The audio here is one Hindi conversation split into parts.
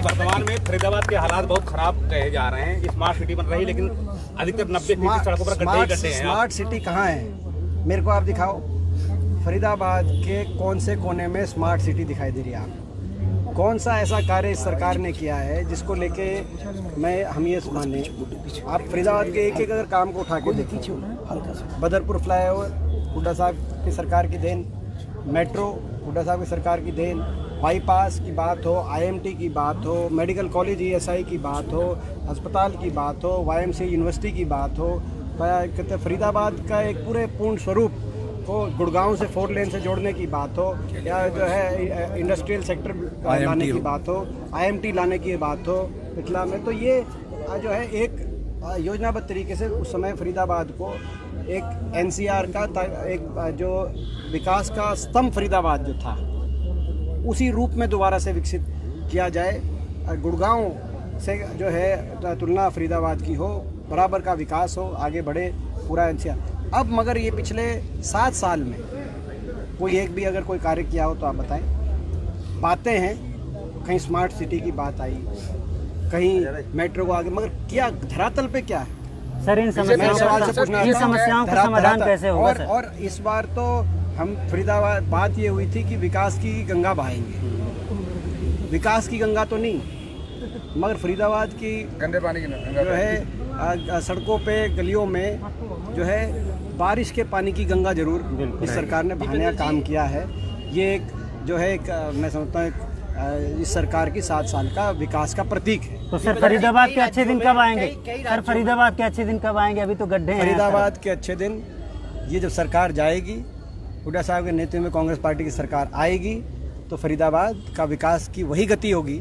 वर्तमान में फरीदाबाद के हालात बहुत खराब कहे जा रहे हैं। स्मार्ट सिटी बन रही है लेकिन अधिकतर 90% सड़कों पर गड्ढे ही गड्ढे हैं। स्मार्ट सिटी कहाँ है, मेरे को आप दिखाओ। फरीदाबाद के कौन से कोने में स्मार्ट सिटी दिखाई दे रही है आपको? कौन सा ऐसा कार्य इस सरकार ने किया है जिसको लेके हम ये माने? आप फरीदाबाद के एक अगर काम को उठा के देखिए, बदरपुर फ्लाईओवर हुड्डा साहब की सरकार की देन, मेट्रो हुड्डा साहब की सरकार की देन, बाईपास की बात हो, IMT की बात हो, मेडिकल कॉलेज ESI की बात हो, अस्पताल की बात हो, YMCA यूनिवर्सिटी की बात हो, कहते फरीदाबाद का एक पूरे पूर्ण स्वरूप को गुड़गांव से 4 लेन से जोड़ने की बात हो, या जो है इंडस्ट्रियल सेक्टर लाने की बात हो, IMT लाने की बात हो पिछला में, तो ये जो है एक योजनाबद्ध तरीके से उस समय फरीदाबाद को एक NCR का एक जो विकास का स्तंभ फरीदाबाद जो था उसी रूप में दोबारा से विकसित किया जाए। गुड़गांव से जो है तुलना फरीदाबाद की हो, बराबर का विकास हो, आगे बढ़े पूरा NCR। अब मगर ये पिछले 7 साल में कोई एक भी अगर कोई कार्य किया हो तो आप बताएं। बातें हैं, कहीं स्मार्ट सिटी की बात आई, कहीं मेट्रो को आगे, मगर क्या धरातल पे क्या है सर? इन समस्याओं का समाधान कैसे होगा? और इस बार तो हम फरीदाबाद बात ये हुई थी कि विकास की गंगा बहाएंगे, विकास की गंगा तो नहीं, मगर फरीदाबाद की गंदे पानी की जो है सड़कों पे गलियों में जो है बारिश के पानी की गंगा जरूर इस सरकार ने बहाने का काम किया है। ये एक जो है एक मैं समझता हूँ इस सरकार की 7 साल का विकास का प्रतीक है। तो सर फरीदाबाद के अच्छे दिन कब आएंगे? सर फरीदाबाद के अच्छे दिन कब आएंगे? अभी तो गड्ढे हैं। फरीदाबाद के अच्छे दिन ये जब सरकार जाएगी, हुड्डा साहब के नेतृत्व में कांग्रेस पार्टी की सरकार आएगी, तो फरीदाबाद का विकास की वही गति होगी,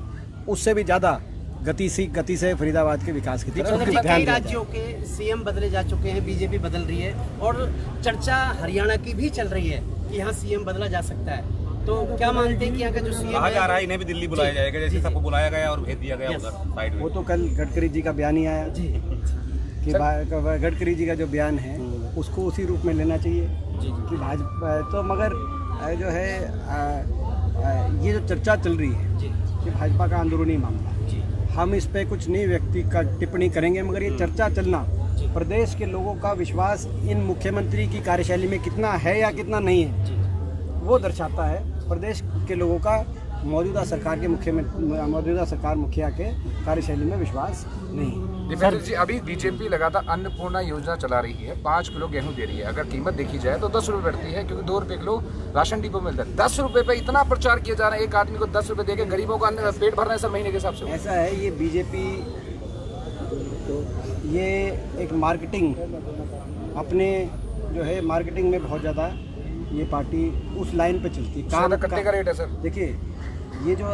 उससे भी ज़्यादा गति से फरीदाबाद के विकास की कई राज्यों के CM बदले जा चुके हैं, बीजेपी बदल रही है और चर्चा हरियाणा की भी चल रही है कि यहाँ CM बदला जा सकता है। तो क्या मानते हैं कि यहाँ का जो CM कहा जा रहा है इन्हें भी दिल्ली बुलाया जाएगा, जैसे सबको बुलाया गया और भेज दिया गया उधर साइड में? वो तो कल गडकरी जी का बयान ही आया जी कि गडकरी जी का जो बयान है उसको उसी रूप में लेना चाहिए कि भाजपा तो, मगर जो है ये जो चर्चा चल रही है कि भाजपा का अंदरूनी मामला, हम इस पे कुछ नहीं व्यक्ति का टिप्पणी करेंगे, मगर ये चर्चा चलना प्रदेश के लोगों का विश्वास इन मुख्यमंत्री की कार्यशैली में कितना है या कितना नहीं है, वो दर्शाता है प्रदेश के लोगों का मौजूदा सरकार मुखिया के कार्यशैली में विश्वास नहीं। दीपेंद्र जी, अभी बीजेपी लगातार अन्नपूर्णा योजना चला रही है, 5 किलो गेहूं दे रही है। अगर कीमत देखी जाए तो 10 रुपये बढ़ती है, क्योंकि 2 रुपये किलो राशन डिपो मिलता है। 10 रुपये पे इतना प्रचार किया जा रहा है, एक आदमी को 10 रुपये देके गरीबों का पेट भरना है सब महीने के हिसाब से। ऐसा है, ये बीजेपी ये एक मार्केटिंग अपने जो है मार्केटिंग में बहुत ज़्यादा ये पार्टी उस लाइन पे चलती है। काम कट्टे का रेट है सर। देखिए, ये जो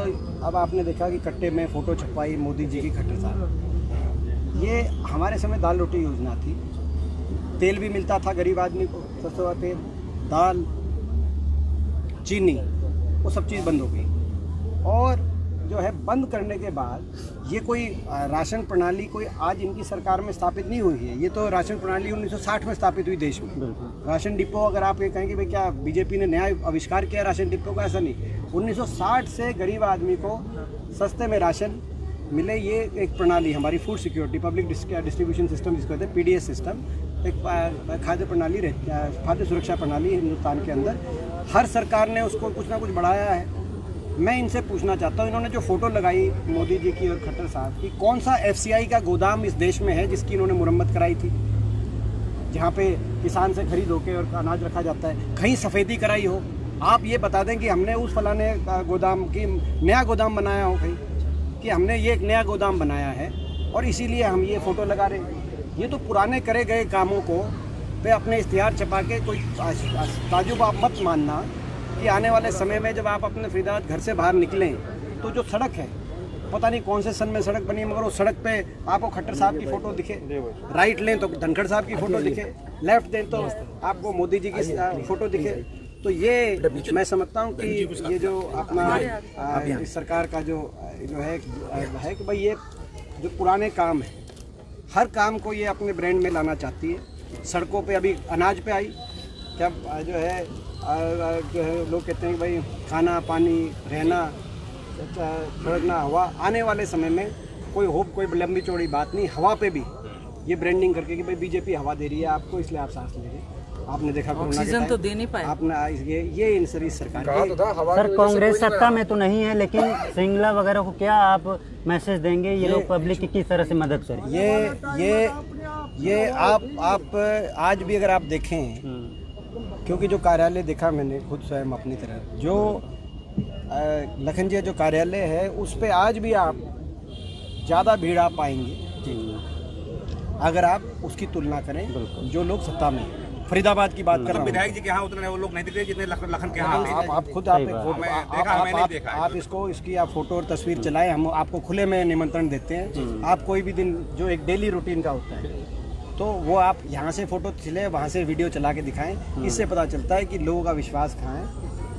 अब आपने देखा कि कट्टे में फ़ोटो छपवाई मोदी जी की खट्टर साहब, ये हमारे समय दाल रोटी योजना थी, तेल भी मिलता था गरीब आदमी को, सस्ता तेल, दाल, चीनी, वो सब चीज़ बंद हो गई। और जो है बंद करने के बाद ये कोई राशन प्रणाली कोई आज इनकी सरकार में स्थापित नहीं हुई है, ये तो राशन प्रणाली 1960 में स्थापित हुई देश में। राशन डिपो अगर आप ये कहेंगे भाई क्या बीजेपी ने नया आविष्कार किया राशन डिपो का, ऐसा नहीं। 1960 से गरीब आदमी को सस्ते में राशन मिले, ये एक प्रणाली हमारी food security public distribution system जिसको कहते हैं PDS सिस्टम, एक खाद्य प्रणाली रहती है, खाद्य सुरक्षा प्रणाली हिंदुस्तान के अंदर। हर सरकार ने उसको कुछ ना कुछ बढ़ाया है। मैं इनसे पूछना चाहता हूँ, इन्होंने जो फ़ोटो लगाई मोदी जी की और खट्टर साहब की, कौन सा FCI का गोदाम इस देश में है जिसकी इन्होंने मुरम्मत कराई थी, जहाँ पे किसान से खरीद होकर और अनाज रखा जाता है? कहीं सफ़ेदी कराई हो? आप ये बता दें कि हमने उस फलाने गोदाम की नया गोदाम बनाया हो, कहीं कि हमने ये एक नया गोदाम बनाया है और इसीलिए हम ये फ़ोटो लगा रहे हैं। ये तो पुराने करे गए कामों को पे अपने इश्तिहार छपा के कोई ताजुब आप मत मानना कि आने वाले समय में जब आप अपने फरीदाबाद घर से बाहर निकलें तो जो सड़क है, पता नहीं कौन से सन में सड़क बनी, मगर उस सड़क पे आपको खट्टर साहब की फ़ोटो दिखे, राइट लें तो धनखड़ साहब की फ़ोटो दिखे, लेफ्ट दें तो आपको मोदी जी की फ़ोटो दिखे। तो ये मैं समझता हूँ कि ये जो अपना इस सरकार का जो है कि भाई ये जो पुराने काम है, हर काम को ये अपने ब्रांड में लाना चाहती है। सड़कों पे अभी अनाज पे आई, क्या जो है लोग कहते हैं कि भाई खाना पानी रहना सड़कना हवा आने वाले समय में कोई होप, कोई लंबी चौड़ी बात नहीं, हवा पे भी ये ब्रांडिंग करके कि भाई बीजेपी हवा दे रही है आपको, इसलिए आप सांस ले रहे। आपने देखा ऑक्सीजन तो दे नहीं पाए आपने ये इन सर इस सरकार कहा तो था हवा सर की वजह से कांग्रेस कोई नहीं सत्ता में तो नहीं है, लेकिन सिंगला वगैरह को क्या आप मैसेज देंगे ये लोग पब्लिक की किस तरह से मदद करें? ये आप आज भी अगर आप देखें, क्योंकि जो कार्यालय देखा मैंने खुद स्वयं अपनी तरह, जो लखनजिया जो कार्यालय है उस पे आज भी आप ज़्यादा भीड़ आप पाएंगे अगर आप उसकी तुलना करें जो लोग सत्ता में हैं। फरीदाबाद की बात कर रहा हूँ, विधायक जी के यहाँ उतने वो लोग नहीं दिख रहे जितने लखन के यहाँ हैं। आप खुद आप एक सही फोटो मैंने नहीं देखा है। आप इसकी आप फोटो और तस्वीर चलाएं, हम आपको खुले में निमंत्रण देते हैं। आप कोई भी दिन जो एक डेली रूटीन का होता है तो वो आप यहाँ से फोटो खिले, वहाँ से वीडियो चला के दिखाएं। इससे पता चलता है कि लोगों का विश्वास कहाँ है।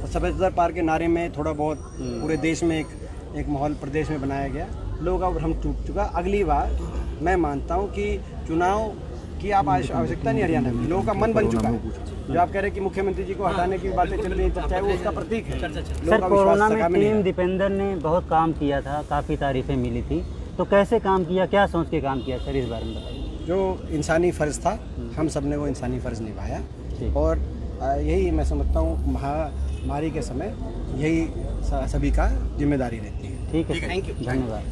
और सफेदर पार के नारे में थोड़ा बहुत पूरे देश में एक माहौल प्रदेश में बनाया गया, लोगों का भ्रम टूट चुका। अगली बार मैं मानता हूँ कि चुनाव की आप आवश्यकता नहीं, हरियाणा में लोगों का मन बन चुका है। जो आप कह रहे हैं कि मुख्यमंत्री जी को हटाने की बातें चल रही है, चाहे वो उसका प्रतीक है। सर कोरोना में टीम दीपेंद्र ने बहुत काम किया था, काफ़ी तारीफें मिली थी, तो कैसे काम किया, क्या सोच के काम किया सर, इस बारे में बताइए। जो इंसानी फ़र्ज़ था, हम सब ने वो इंसानी फ़र्ज़ निभाया और यही मैं समझता हूँ महामारी के समय यही सभी का जिम्मेदारी रहती है। ठीक है, थैंक यू। धन्यवाद।